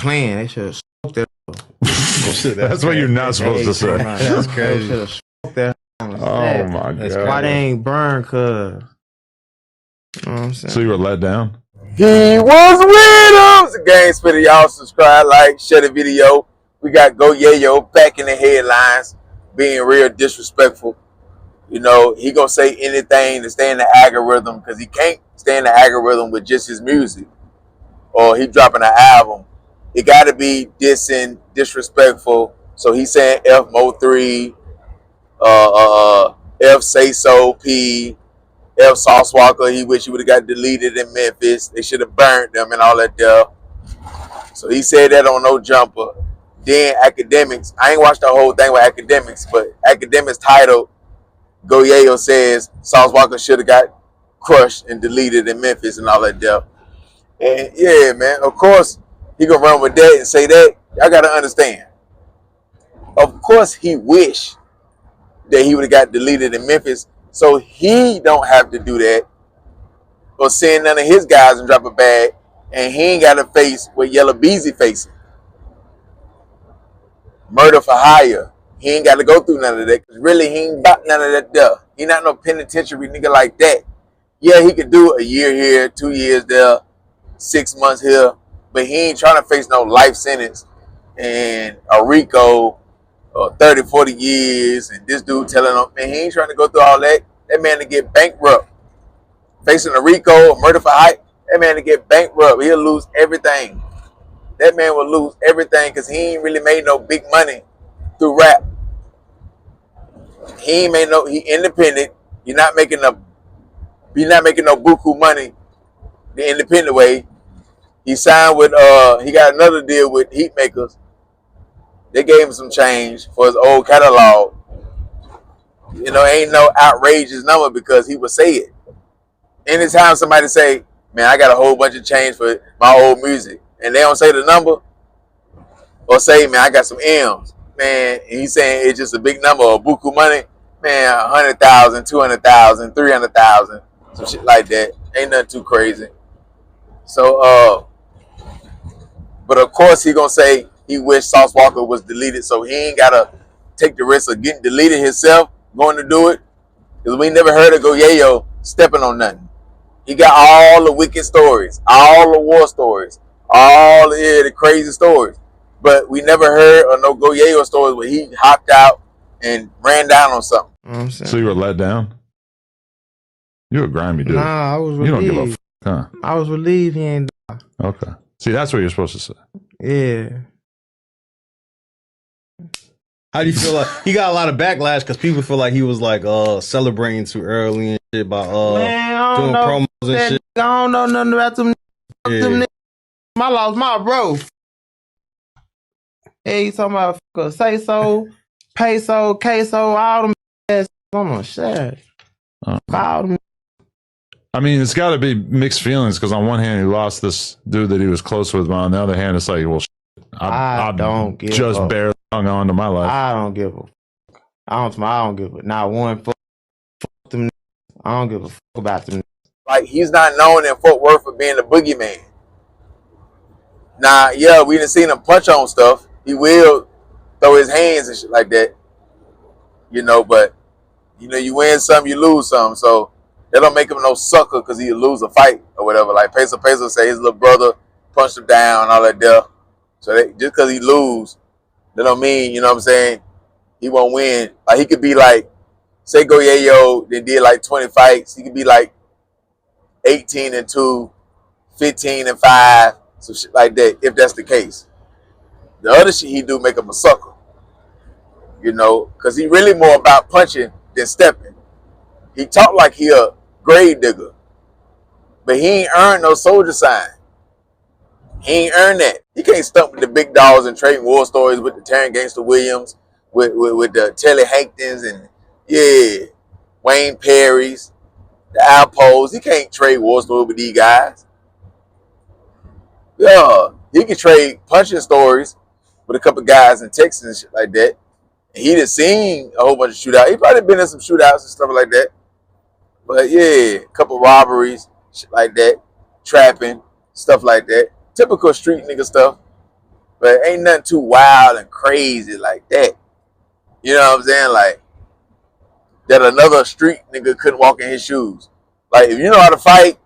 playing. They should have smoked that. Shit, that's what you're not supposed to say. That's crazy. They should have smoked that. Oh my god! Why they ain't burned? Cause you know what I'm saying. So you were let down. He was with us. The Game Spitter, y'all subscribe, like, share the video. We got Go Yayo back in the headlines, being real disrespectful. You know, he gonna say anything to stay in the algorithm because he can't stay in the algorithm with just his music. Or he dropping an album. It gotta be dissing, disrespectful. So he's saying F MO3, F Say So P, F Sauce Walka. He wish he would have got deleted in Memphis. They should have burned them and all that there. So he said that on No Jumper. Then Academics. I ain't watched the whole thing with Academics, but Academics titled Go Yayo says Sauce Walka should have got crushed and deleted in Memphis and all that there. And yeah, man, of course he gonna run with that and say that. Y'all gotta understand. Of course he wish that he would have got deleted in Memphis, so he don't have to do that or send none of his guys and drop a bag, and he ain't got to face what Yellow Beezy facing. Murder for hire. He ain't got to go through none of that. Cause really, he ain't got none of that stuff. He not no penitentiary nigga like that. Yeah, he could do a year here, 2 years there, 6 months here, but he ain't trying to face no life sentence and a RICO or 30, 40 years, and this dude telling him, man, he ain't trying to go through all that. That man to get bankrupt. Facing a RICO or murder for hire, that man to get bankrupt. He'll lose everything. That man will lose everything because he ain't really made no big money through rap. He ain't made no, he independent. You're not making no buku money the independent way. He signed with, he got another deal with Heat Makers. They gave him some change for his old catalog. You know, ain't no outrageous number because he would say it. Anytime somebody say, man, I got a whole bunch of change for my old music, and they don't say the number, or say, man, I got some M's, man, and he's saying it's just a big number of buku money, man, 100,000, 200,000, 300,000, some shit like that. Ain't nothing too crazy. So, but of course he gonna say he wish Sauce Walka was deleted, so he ain't gotta take the risk of getting deleted himself, going to do it, because we never heard of Go Yayo stepping on nothing. He got all the wicked stories, all the war stories, all the crazy stories. But we never heard of no Go Yayo stories where he hopped out and ran down on something. You know what I'm saying? So you were let down? You're a grimy dude. Nah, I was relieved. You don't give a f, huh? I was relieved he ain't die. Okay. See, that's what you're supposed to say. Yeah. How do you feel like he got a lot of backlash because people feel like he was like celebrating too early and shit by Man, doing promos and shit? I don't know nothing about them. Yeah. Them my lost my bro. Hey, you talking about say so, peso, queso, all them ass on the shit. All them. I mean, it's got to be mixed feelings because on one hand, he lost this dude that he was close with, but on the other hand, it's like, well, I don't give just barely hung on to my life. I don't give a. I don't give a. Not one fuck them. I don't give a fuck about them. Like, he's not known in Fort Worth for being a boogeyman. Now, yeah, we done seen him punch on stuff. He will throw his hands and shit like that. You know, but, you know, you win some, you lose some. So, that don't make him no sucker because he'll lose a fight or whatever. Like, Peso say his little brother punched him down and all that there. So, just because he lose, that don't mean, you know what I'm saying, he won't win. Like, he could be like, say Go Yayo, they did like 20 fights. He could be like 18-2, 15-5, some shit like that, if that's the case. The other shit he do make him a sucker. You know, because he really more about punching than stepping. He talk like he a grave digger. But he ain't earned no soldier sign. He ain't earned that. He can't stump with the big dogs and trade war stories with the Terran Gangster Williams, with the Telly Hanktons and, yeah, Wayne Perry's, the Alpos. He can't trade war stories with these guys. Yeah, he can trade punching stories with a couple guys in Texas and shit like that. And he done seen a whole bunch of shootouts. He probably been in some shootouts and stuff like that. But yeah, a couple robberies, shit like that, trapping, stuff like that. Typical street nigga stuff. But ain't nothing too wild and crazy like that. You know what I'm saying? Like, that another street nigga couldn't walk in his shoes. Like, if you know how to fight,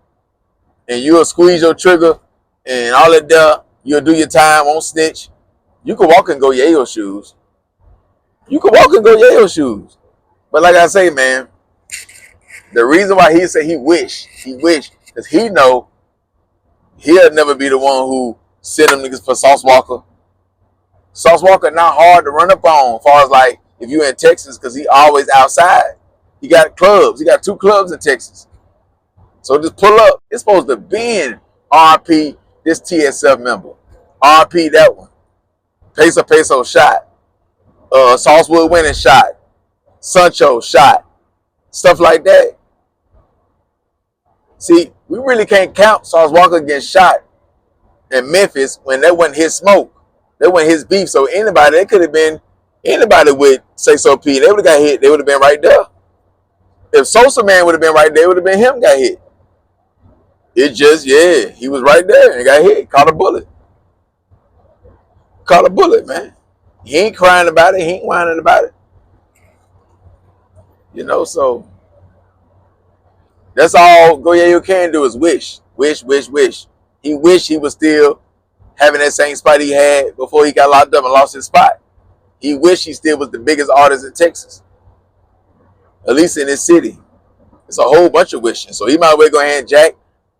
and you'll squeeze your trigger, and all that there, you'll do your time, won't snitch, you can walk in Go Yayo shoes. You can walk in Go Yayo shoes. But like I say, man, the reason why he said he wish, because he know he'll never be the one who send them niggas for Sauce Walka. Sauce Walka not hard to run up on as far as like if you in Texas, because he always outside. He got clubs. He got 2 clubs in Texas. So just pull up. It's supposed to be in RP, this TSF member. RP that one. Peso shot. Saucewood winning shot. Sancho shot. Stuff like that. See, we really can't count Sauce Walka getting shot in Memphis when that wasn't his smoke. That wasn't his beef. So anybody, it could have been anybody with Say So P. They would have got hit. They would have been right there. If Sosa Man would have been right there, it would have been him got hit. It just, yeah, he was right there and got hit. Caught a bullet. Caught a bullet, man. He ain't crying about it. He ain't whining about it. You know, so that's all Go Yayo can do is wish. Wish. He wished he was still having that same spot he had before he got locked up and lost his spot. He wished he still was the biggest artist in Texas. At least in this city. It's a whole bunch of wishing. So he might as well go ahead and jack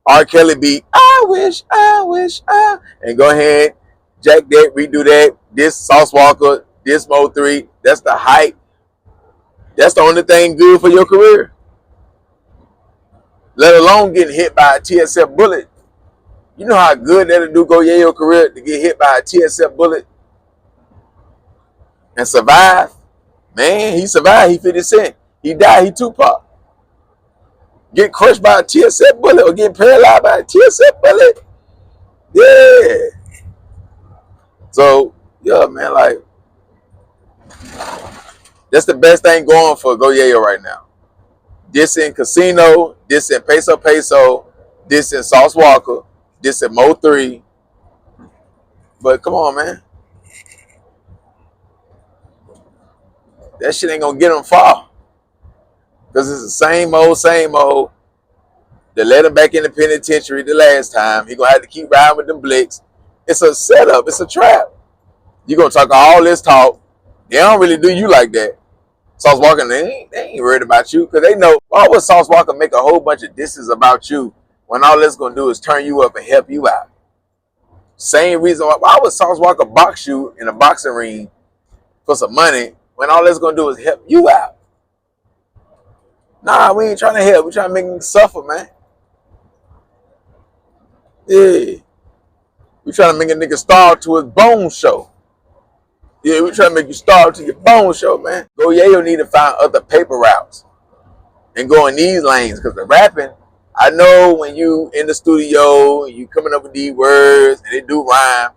R. Kelly beat, I wish, and go ahead, jack that, redo that, this Sauce Walka, this MO3, that's the hype. That's the only thing good for your career. Let alone getting hit by a TSF bullet. You know how good that'll do Go Yayo career to get hit by a TSF bullet and survive? Man, he survived. He 50 Cent. He died. He Tupac. Get crushed by a TSF bullet or get paralyzed by a TSF bullet. Yeah. So, yeah, man, like, that's the best thing going for Go Yayo right now. This in Casino, this in Peso, this in Sauce Walka, this in MO3. But come on, man. That shit ain't gonna get him far. Because it's the same old. They let him back in the penitentiary the last time. He gonna have to keep riding with them blicks. It's a setup. It's a trap. You gonna talk all this talk. They don't really do you like that. Sauce Walka, they ain't worried about you because they know why would Sauce Walka make a whole bunch of disses about you when all it's gonna do is turn you up and help you out. Same reason why would Sauce Walka box you in a boxing ring for some money when all it's gonna do is help you out. Nah, we ain't trying to help. We trying to make him suffer, man. Yeah. We trying to make a nigga starve to his bone show. Yeah, we trying to make you starve to your bone show, man. Go Yayo need to find other paper routes and go in these lanes because the rapping, I know when you in the studio, you coming up with these words and they do rhyme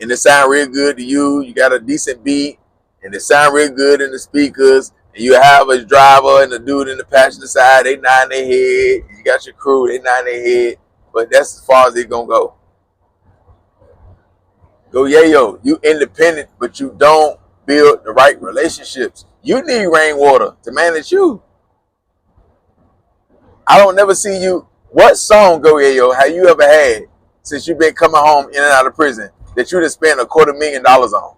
and it sound real good to you. You got a decent beat and it sound real good in the speakers. And you have a driver and a dude in the passenger side, they nod their head. You got your crew, they nod their head. But that's as far as it's gonna go. Go Yayo, you independent, but you don't build the right relationships. You need rainwater to manage you. I don't never see you. What song, Go Yayo, have you ever had since you've been coming home in and out of prison that you'd have spent $250,000 on?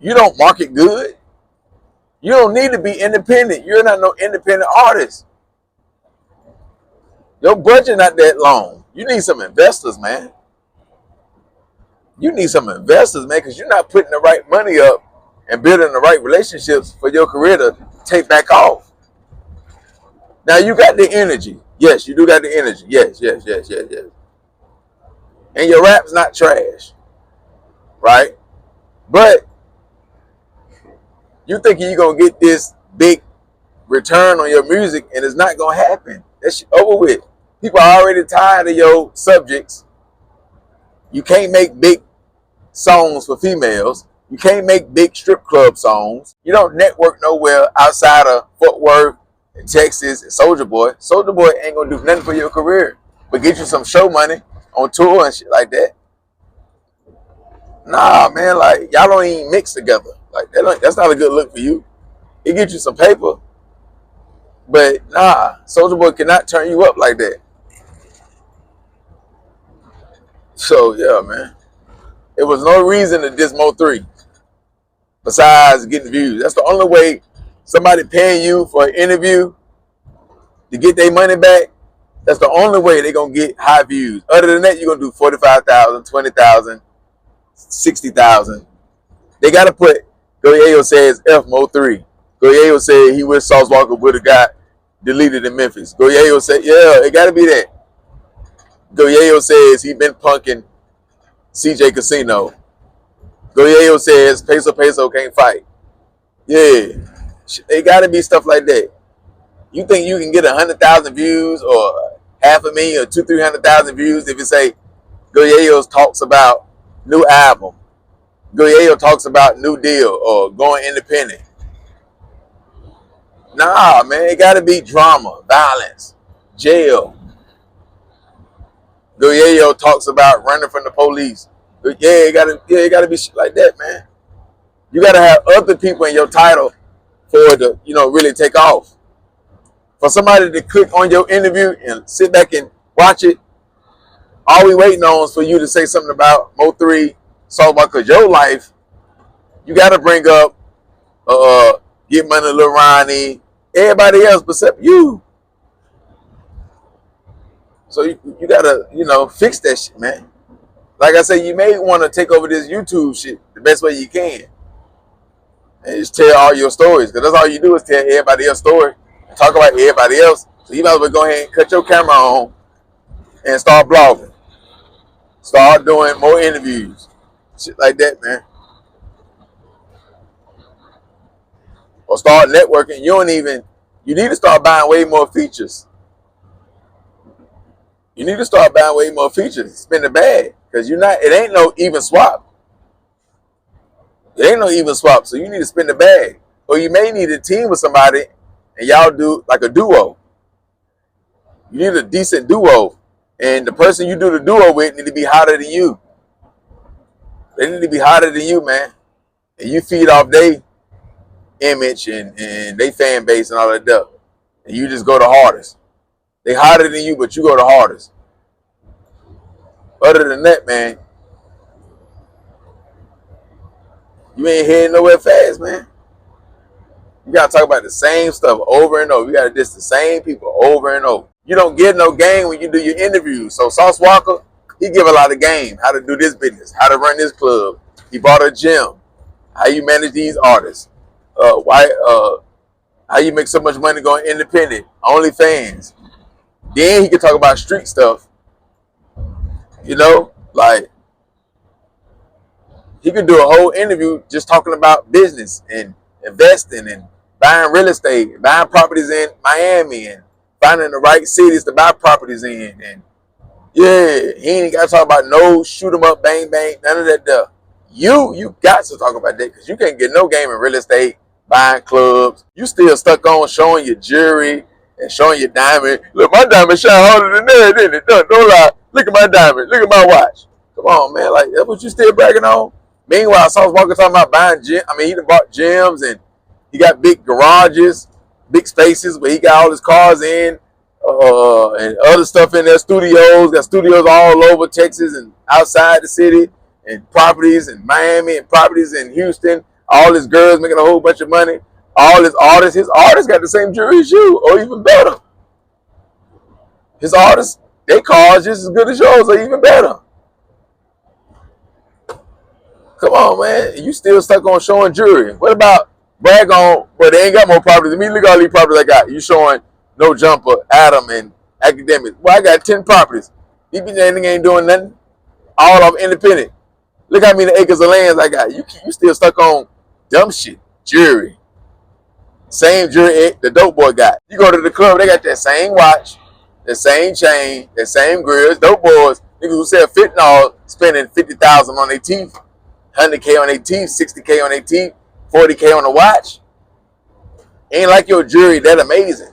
You don't market good. You don't need to be independent. You're not no independent artist. Your budget not that long. You need some investors, man. You need some investors, man, because you're not putting the right money up and building the right relationships for your career to take back off. Now, you got the energy. Yes, you do got the energy. Yes. And your rap's not trash, right? But you thinking you're going to get this big return on your music, and it's not going to happen. That shit over with. People are already tired of your subjects. You can't make big songs for females. You can't make big strip club songs. You don't network nowhere outside of Fort Worth and Texas and Soulja Boy. Soulja Boy ain't going to do nothing for your career but get you some show money on tour and shit like that. Nah, man, like y'all don't even mix together. Like that's not a good look for you. It get you some paper, but nah, Soulja Boy cannot turn you up like that. So yeah, man, it was no reason to diss MO3 besides getting views. That's the only way somebody paying you for an interview to get their money back. That's the only way they're gonna get high views. Other than that, you're gonna do 45,000, 20,000, 60,000. They gotta put Go Yayo says F MO3. Go Yayo said he wish Sauce Walka would have got deleted in Memphis. Go Yayo said, yeah, it gotta be that. Go Yayo says he been punking CJ Casino. Go Yayo says Peso can't fight. Yeah, it gotta be stuff like that. You think you can get 100,000 views or 500,000 or 200,000-300,000 views if you say Go Yayo talks about new album, Go Yayo talks about new deal or going independent? Nah, man, it gotta be drama, violence, jail. Go Yayo talks about running from the police. Yeah, it gotta be shit like that, man. You gotta have other people in your title for it to, really take off. For somebody to click on your interview and sit back and watch it, all we waiting on is for you to say something about MO3, Sauce Walka, because your life, you gotta bring up Get Money, Lil Ronnie, everybody else except you. So you gotta, fix that shit, man. Like I said, you may want to take over this YouTube shit the best way you can. And just tell all your stories. Because that's all you do is tell everybody else's story. And talk about everybody else. So you might as well go ahead and cut your camera on and start blogging. Start doing more interviews. Shit like that, man. Or start networking. You need to start buying way more features. You need to start buying way more features. Spend the bag. Because it ain't no even swap. It ain't no even swap. So you need to spend the bag. Or you may need a team with somebody and y'all do like a duo. You need a decent duo. And the person you do the duo with need to be hotter than you. They need to be hotter than you, man. And you feed off their image and their fan base and all that stuff. And you just go the hardest. They hotter than you, but you go the hardest. Other than that, man, you ain't heading nowhere fast, man. You gotta talk about the same stuff over and over. You gotta diss the same people over and over. You don't get no game when you do your interviews. So Sauce Walka, he give a lot of game. How to do this business, how to run this club. He bought a gym. How you manage these artists. How you make so much money going independent. OnlyFans. Then he can talk about street stuff. Like he could do a whole interview just talking about business and investing and buying real estate, buying properties in Miami and finding the right cities to buy properties in. And yeah, he ain't got to talk about no shoot 'em up, bang, bang, none of that stuff. You got to talk about that because you can't get no game in real estate, buying clubs. You still stuck on showing your jewelry and showing your diamond. Look, my diamond shine harder than that, didn't it? Don't lie. Look at my diamond. Look at my watch. Come on, man. Like, that's what you still bragging on? Meanwhile, Sauce Walka talking about buying gym. I mean, he done bought gyms and he got big garages, big spaces where he got all his cars in and other stuff in their studios. Got studios all over Texas and outside the city and properties in Miami and properties in Houston. All his girls making a whole bunch of money. All his artists got the same jewelry as you or even better. His artists, they cars just as good as yours or even better. Come on, man. You still stuck on showing jewelry. What about brag on, but they ain't got more properties than me? Look at all these properties I got. You showing No Jumper, Adam, and Academics. Well, I got 10 properties. You ain't doing nothing. All of independent. Look how many acres of land I got. You still stuck on dumb shit. Jewelry. Same jewelry the dope boy got. You go to the club, they got that same watch, the same chain, the same grills. Dope boys, niggas who sell fentanyl, spending $50,000 on their teeth, $100K on their teeth, $60K on their teeth, $40K on the watch. Ain't like your jewelry that amazing.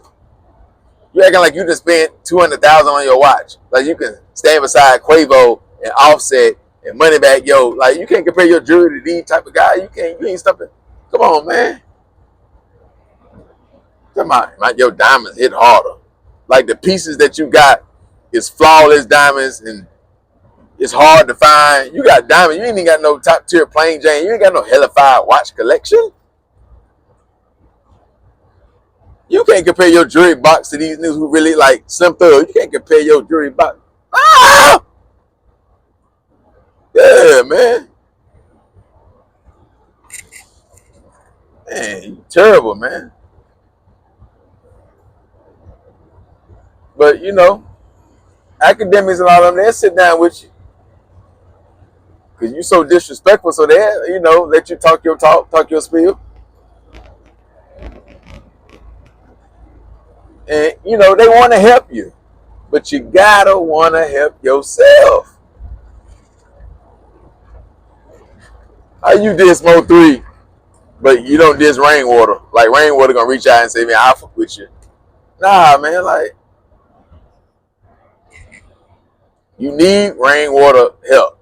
You acting like you just spent $200,000 on your watch. Like you can stand beside Quavo and Offset and money back, yo. Like, you can't compare your jewelry to these type of guys. You ain't stopping. Come on, man. Come on, your diamonds hit harder. Like, the pieces that you got is flawless diamonds, and it's hard to find. You got diamonds. You ain't even got no top tier plain Jane. You ain't got no hellified watch collection. You can't compare your jewelry box to these niggas who really like Slim Thug. You can't compare your jewelry box. Ah! Yeah, man. Man, you terrible, man. But, you know, academics and all of them, they'll sit down with you. Because you so disrespectful, so they, you know, let you talk your talk, talk your spiel. And, you know, they want to help you. But you gotta want to help yourself. How you diss MO3, but you don't diss Rainwater? Like, Rainwater gonna reach out and say, man, I'll fuck with you. Nah, man, like, you need Rainwater help.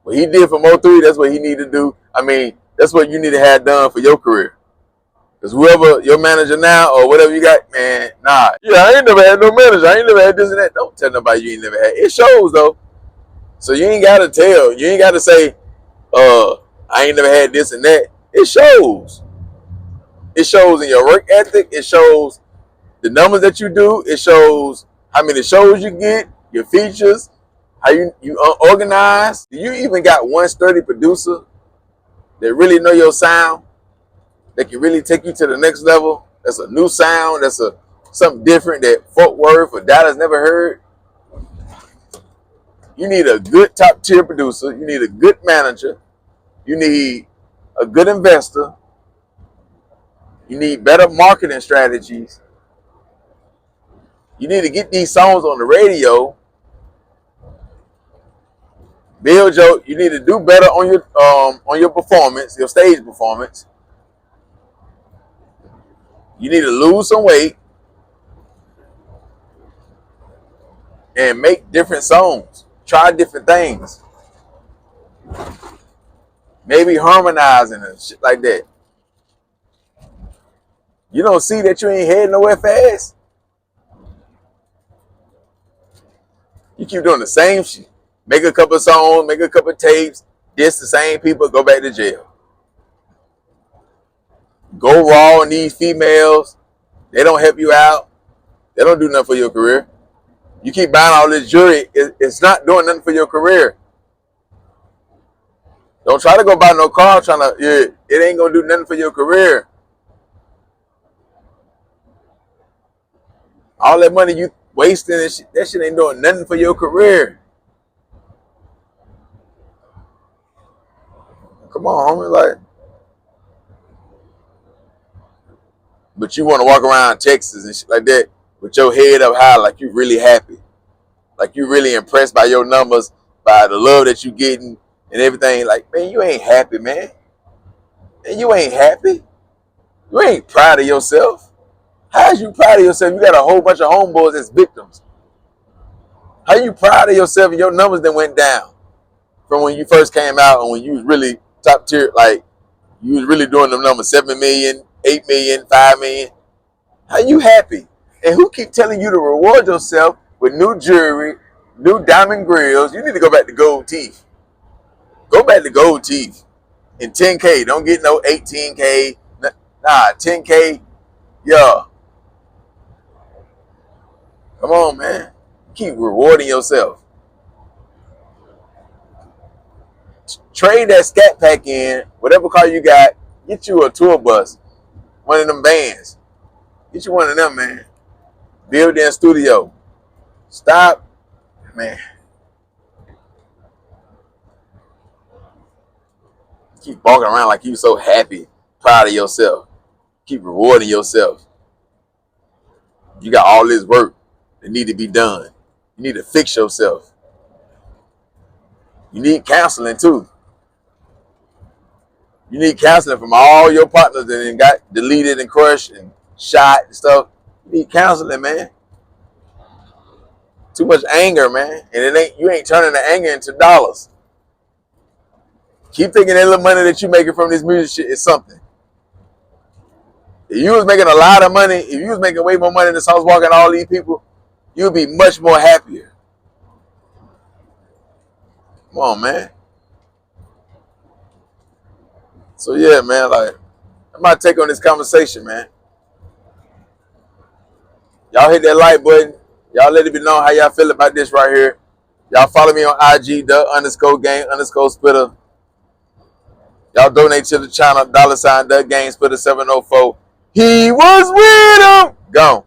What he did for MO3, that's what he need to do. I mean, that's what you need to have done for your career. Because whoever your manager now or whatever you got, man, nah. Yeah, I ain't never had no manager. I ain't never had this and that. Don't tell nobody you ain't never had. It shows, though. So you ain't got to tell. You ain't got to say, I ain't never had this and that. It shows. It shows in your work ethic. It shows the numbers that you do. It shows how many shows you get, your features, how you organize. You even got one sturdy producer that really know your sound, that can really take you to the next level. That's a new sound. That's something different that Fort Worth or Dallas never heard. You need a good top tier producer. You need a good manager. You need a good investor. You need better marketing strategies. You need to get these songs on the radio. You need to do better on your performance, your stage performance. You need to lose some weight and make different songs. Try different things. Maybe harmonizing and shit like that. You don't see that you ain't heading nowhere fast? You keep doing the same shit. Make a couple songs, make a couple tapes, diss the same people, go back to jail. Go raw on these females. They don't help you out. They don't do nothing for your career. You keep buying all this jewelry. It's not doing nothing for your career. Don't try to go buy no car it ain't going to do nothing for your career. All that money you wasting, that shit ain't doing nothing for your career. Come on, homie. Like, but you want to walk around Texas and shit like that with your head up high like you really happy. Like you really impressed by your numbers, by the love that you getting and everything. Like, man, you ain't happy, man. And you ain't happy. You ain't proud of yourself. How is you proud of yourself? You got a whole bunch of homeboys as victims. How you proud of yourself and your numbers that went down from when you first came out and when you was really top tier, like you was really doing them numbers, 7 million, 8 million, 5 million. How you happy? And who keep telling you to reward yourself with new jewelry, new diamond grills? You need to go back to gold teeth. Go back to gold teeth in 10K. Don't get no 18K. Nah, 10K. Yeah. Come on, man. Keep rewarding yourself. Trade that scat pack in, whatever car you got, get you a tour bus, one of them vans. Get you one of them, man. Build in studio. Stop, man. Keep walking around like you so happy, proud of yourself. Keep rewarding yourself. You got all this work that need to be done. You need to fix yourself. You need counseling too. You need counseling from all your partners that then got deleted and crushed and shot and stuff. You need counseling, man. Too much anger, man. And you ain't turning the anger into dollars. keep thinking that little money that you making from this music shit is something. If you was making a lot of money, if you was making way more money than Sauce Walka and all these people, you'd be much more happier. Come on, man. So yeah, man, like, that's my take on this conversation, man. Y'all hit that like button. Y'all let it be known how y'all feel about this right here. Y'all follow me on IG, the_gang_spitter. Y'all donate to the channel, $Dagamespitter704. He was with him. Gone.